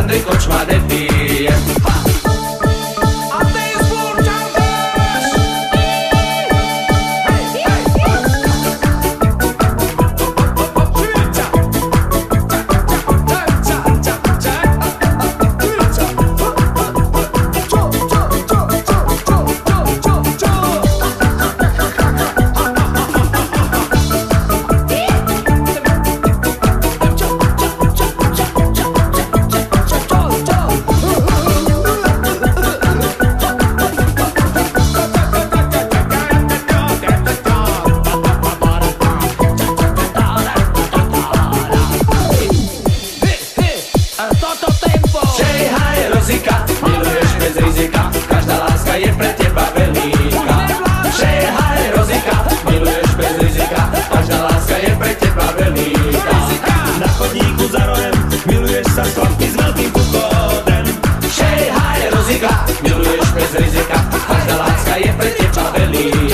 Andrej Kočma nepije. A ty spúšťaš! Miluješ bez rizika, každá láska je pre teba veľká. Šehaj Rozika, miluješ bez rizika, každá láska je pre teba veľká. Na chodníku za rohem miluješ sa s chlapmi s veľkým pochodem. Šehaj Rozika, miluješ bez rizika, každá láska je pre teba veľká.